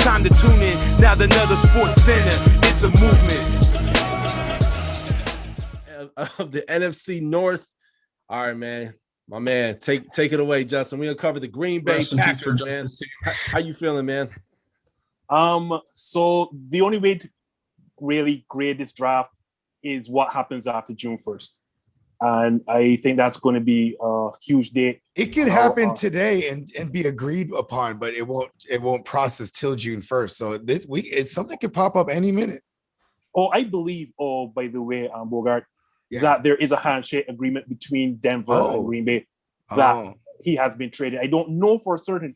time to tune in. Now the another sports center, it's a movement. Of the NFC North. All right, man. My man, take it away, Justin. We're gonna cover the Green Bay Packers, man. How you feeling, man? So the only way to really grade this draft is what happens after June 1st. And I think that's going to be a huge date. It could happen today and be agreed upon, but it won't process till June 1st. So this week, something could pop up any minute. Oh, I believe, by the way, Bogard, that there is a handshake agreement between Denver and Green Bay that he has been traded. I don't know for certain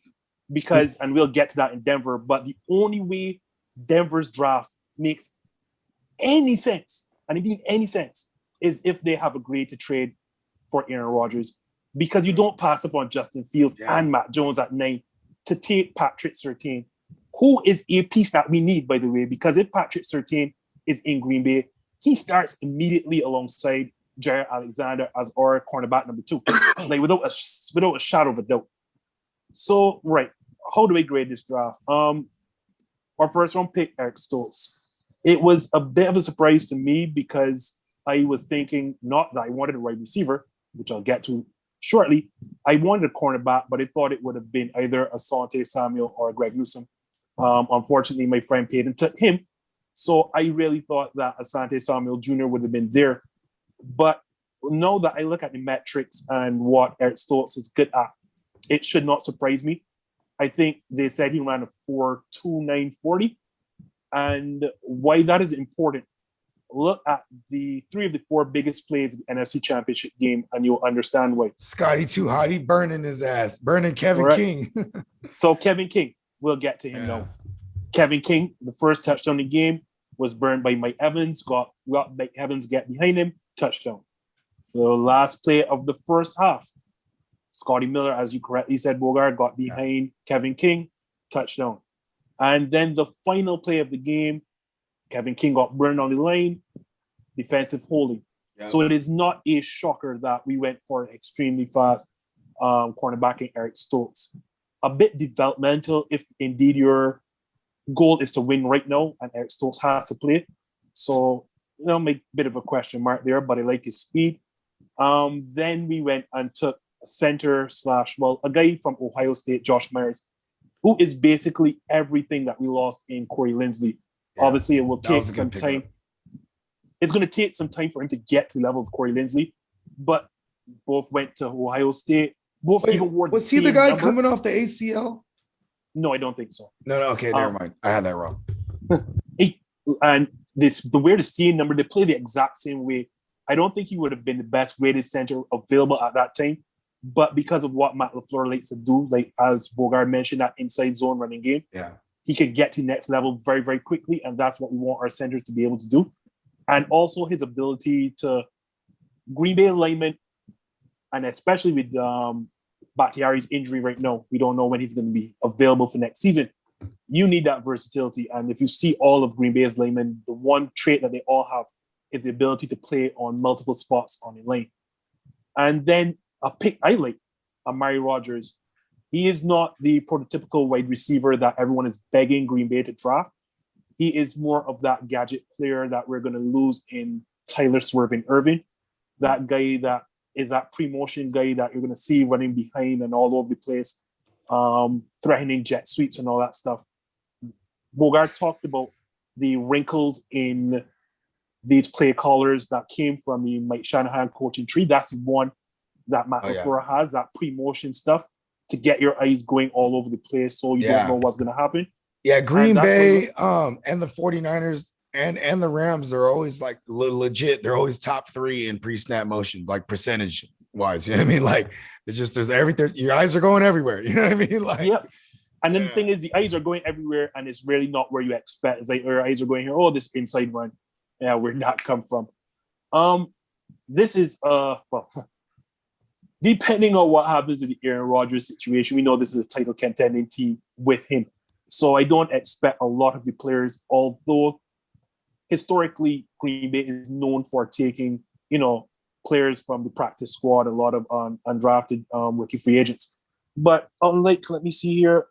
because, and we'll get to that in Denver, but the only way Denver's draft makes any sense, and indeed any sense, is if they have agreed to trade for Aaron Rodgers, because you don't pass up on Justin Fields and Matt Jones at 9 to take Patrick Surtain, who is a piece that we need, by the way, because if Patrick Surtain is in Green Bay, he starts immediately alongside Jair Alexander as our cornerback number 2, like without a shadow of a doubt. So, right, how do I grade this draft? Our first round pick, Eric Stoltz. It was a bit of a surprise to me because I was thinking not that I wanted a wide receiver, which I'll get to shortly. I wanted a cornerback, but I thought it would have been either Asante Samuel or Greg Newsome. Unfortunately, my friend Payton took him. So I really thought that Asante Samuel Jr. would have been there. But now that I look at the metrics and what Eric Stoltz is good at, it should not surprise me. I think they said he ran a 4.2940. And why that is important, look at the 3 of the 4 biggest plays in the NFC Championship game, and you'll understand why. Scotty too hot. He burning his ass. Burning Kevin King. So Kevin King, we'll get to him now. Kevin King, the first touchdown in the game, was burned by Mike Evans. Got Mike Evans get behind him, touchdown. The last play of the first half, Scotty Miller, as you correctly said, Bogard, got behind Kevin King, touchdown. And then the final play of the game, Kevin King got burned on the line, defensive holding. Yep. So it is not a shocker that we went for an extremely fast cornerback in Eric Stoltz. A bit developmental if indeed your goal is to win right now, and Eric Stoltz has to play. So, make a bit of a question mark there, but I like his speed. Then we went and took a center / a guy from Ohio State, Josh Myers, who is basically everything that we lost in Corey Linsley. Yeah, obviously, it will take some time. It's going to take some time for him to get to the level of Corey Linsley, but both went to Ohio State. Both even wore was he the guy number. Coming off the ACL? No, I don't think so. No, okay, never mind. I had that wrong. And the weirdest team number, they play the exact same way. I don't think he would have been the best graded center available at that time, but because of what Matt LaFleur likes to do, like as Bogard mentioned, that inside zone running game, he can get to next level very, very quickly, and that's what we want our centers to be able to do. And also his ability to Green Bay alignment, and especially with Bakhtiari's injury right now, we don't know when he's going to be available for next season. You need that versatility. And if you see all of Green Bay's linemen, the one trait that they all have is the ability to play on multiple spots on a lane. And then a pick I like, Amari Rodgers. He is not the prototypical wide receiver that everyone is begging Green Bay to draft. He is more of that gadget player that we're going to lose in Tyler Swervin Irvin. That guy that is that pre-motion guy that you're going to see running behind and all over the place, threatening jet sweeps and all that stuff. Bogard talked about the wrinkles in these play callers that came from the Mike Shanahan coaching tree. That's the one that Matt LaFleur has, that pre-motion stuff to get your eyes going all over the place so you don't know what's going to happen. Yeah, Green Bay and the 49ers and the Rams are always like legit. They're always top 3 in pre-snap motion, like percentage wise. You know what I mean? Like there's everything. Your eyes are going everywhere. You know what I mean? Like, And then the thing is, the eyes are going everywhere, and it's really not where you expect. It's like your eyes are going here. Oh, this inside run. Yeah, where'd that come from? This is depending on what happens in the Aaron Rodgers situation, we know this is a title contending team with him. So I don't expect a lot of the players, although historically Green Bay is known for taking, players from the practice squad, a lot of undrafted rookie free agents. But unlike, let me see here,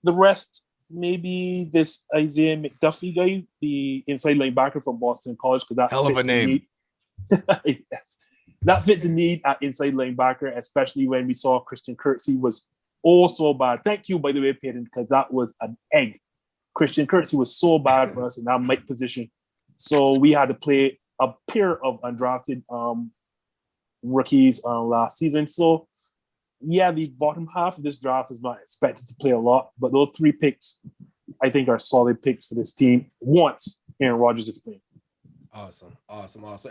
The rest, maybe this Isaiah McDuffie guy, the inside linebacker from Boston College, because that hell of a name. Yes. That fits the need at inside linebacker, especially when we saw Christian Kirksey was so bad. Thank you, by the way, Payton, because that was an egg. Christian Kirksey was so bad for us in that Mike position. So we had to play a pair of undrafted rookies last season. So, yeah, the bottom half of this draft is not expected to play a lot, but those 3 picks, I think, are solid picks for this team once Aaron Rodgers is playing. Awesome.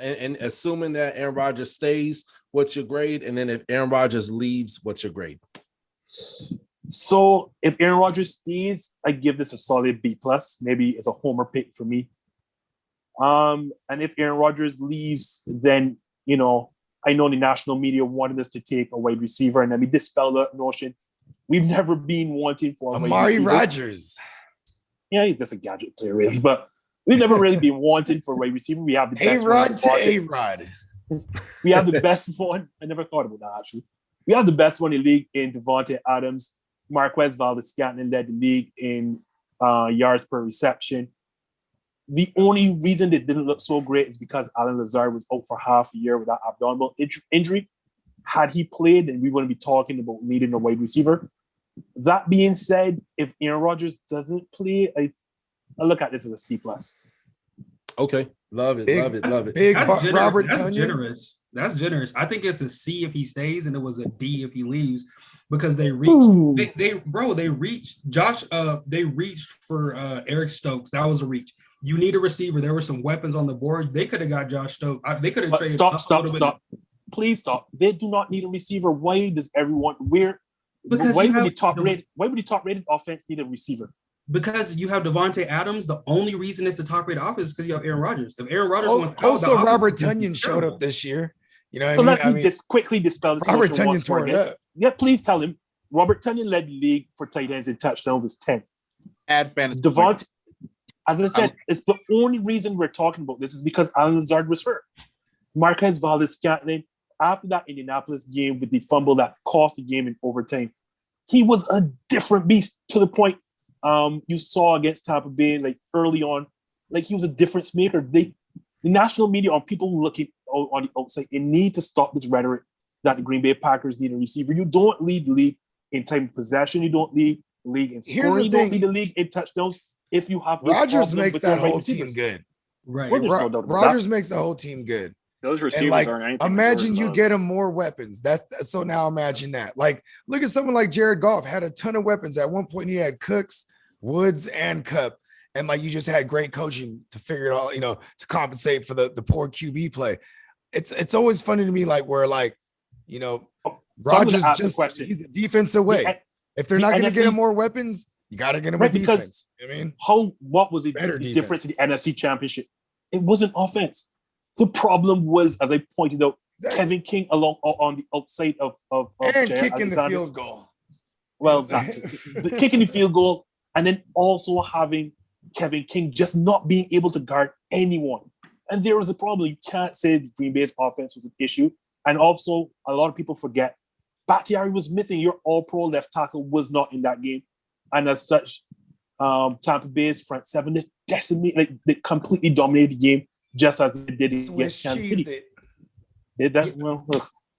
And assuming that Aaron Rodgers stays, what's your grade? And then if Aaron Rodgers leaves, what's your grade? So if Aaron Rodgers stays, I give this a solid B+. Maybe it's a homer pick for me. And if Aaron Rodgers leaves, then, I know the national media wanted us to take a wide receiver, and let me dispel that notion. We've never been wanting for a Amari Rodgers. Yeah, he's just a gadget player, really, but we've never really been wanting for a wide receiver. We have the best A-Rod to A-Rod. We have the best one. I never thought about that, actually. We have the best one in the league in Devontae Adams. Marquez Valdes-Scantling led the league in yards per reception. The only reason they didn't look so great is because Alan Lazard was out for half a year with that abdominal injury. Had he played, then we wouldn't be talking about needing a wide receiver. That being said, if Aaron Rodgers doesn't play, I look at this as a C+. Okay. Love it. Big Robert That's Tonyan. generous. That's generous. I think it's a C if he stays, and it was a D if he leaves, because they reached. They reached Josh. They reached for Eric Stokes. That was a reach. You need a receiver. There were some weapons on the board. They could have got Josh Stokes. They could have traded. Stop. Please stop. They do not need a receiver. Why does everyone why would the top rated offense need a receiver? Because you have Devontae Adams. The only reason it's the top rated offense is because you have Aaron Rodgers. If Aaron Rodgers wants out, also Robert Tonyan showed up this year. You know what I mean? Let me just quickly dispel this. Robert Tonyan tore it up. Yeah, please tell him. Robert Tonyan led the league for tight ends and touchdowns was 10. Add fantasy. Devontae, as I said, it's the only reason we're talking about this is because Alan Lazard was hurt. Marquez Valdes-Scantling, after that Indianapolis game with the fumble that cost the game in overtime, he was a different beast to the point you saw against Tampa Bay, like early on, like he was a difference maker. The national media, on people looking on the outside, they need to stop this rhetoric that the Green Bay Packers need a receiver. You don't lead the league in time of possession. You don't lead the league in scoring. You don't lead the league in touchdowns. If you have Rodgers makes that whole team good. Right. Rodgers makes the whole team good. Those receivers aren't anything. Imagine you get him more weapons. So now imagine that. Like, look at someone like Jared Goff, had a ton of weapons. At one point, he had Cooks, Woods, and Cup. And like you just had great coaching to figure it all, to compensate for the poor QB play. It's always funny to me, like where Rodgers he's a defense away. If they're not going to get him more weapons, you got to get him a defense. What was the difference in the NFC Championship? It wasn't offense. The problem was, as I pointed out, Kevin King on the outside of and kicking the field goal. Well, the kicking the field goal, and then also having Kevin King just not being able to guard anyone. And there was a problem. You can't say the Green Bay's offense was an issue. And also, a lot of people forget, Bakhtiari was missing. Your all-pro left tackle was not in that game. And as such, Tampa Bay's front seven just decimated, they completely dominated the game, just as they did against Kansas City. Did that? Well,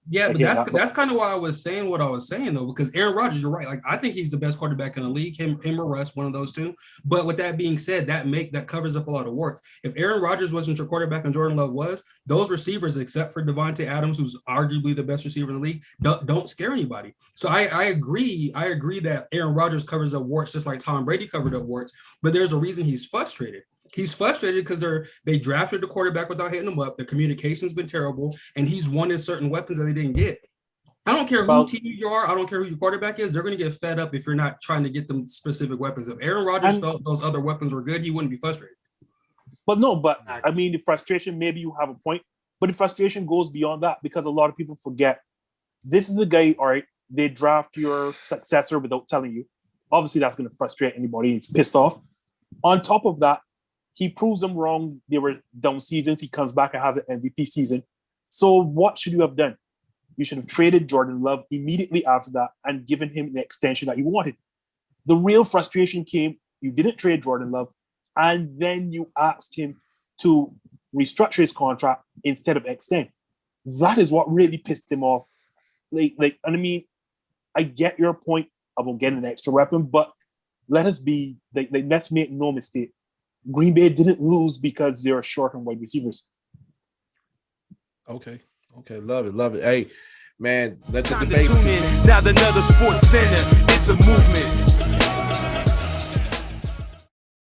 yeah, but that's kind of why I was saying what I was saying, though, because Aaron Rodgers, you're right. Like, I think he's the best quarterback in the league, him or Russ, one of those two. But with that being said, that covers up a lot of warts. If Aaron Rodgers wasn't your quarterback and Jordan Love was, those receivers, except for Devontae Adams, who's arguably the best receiver in the league, don't scare anybody. So I agree that Aaron Rodgers covers up warts just like Tom Brady covered up warts, but there's a reason he's frustrated. He's frustrated because they drafted the quarterback without hitting him up. The communication's been terrible, and he's wanted certain weapons that they didn't get. I don't care who team you are. I don't care who your quarterback is. They're going to get fed up if you're not trying to get them specific weapons. If Aaron Rodgers felt those other weapons were good, he wouldn't be frustrated. I mean, the frustration, maybe you have a point, but the frustration goes beyond that because a lot of people forget this is a guy, all right, they draft your successor without telling you. Obviously, that's going to frustrate anybody. It's pissed off. On top of that, he proves them wrong. They were down seasons. He comes back and has an MVP season. So what should you have done? You should have traded Jordan Love immediately after that and given him the extension that he wanted. The real frustration came, you didn't trade Jordan Love, and then you asked him to restructure his contract instead of extend. That is what really pissed him off. And I mean, I get your point about getting an extra weapon, but let's make no mistake. Green Bay didn't lose because they're short on wide receivers. Okay, love it. Hey, man, let the Time to debate tune in. Now another sports center. It's a movement.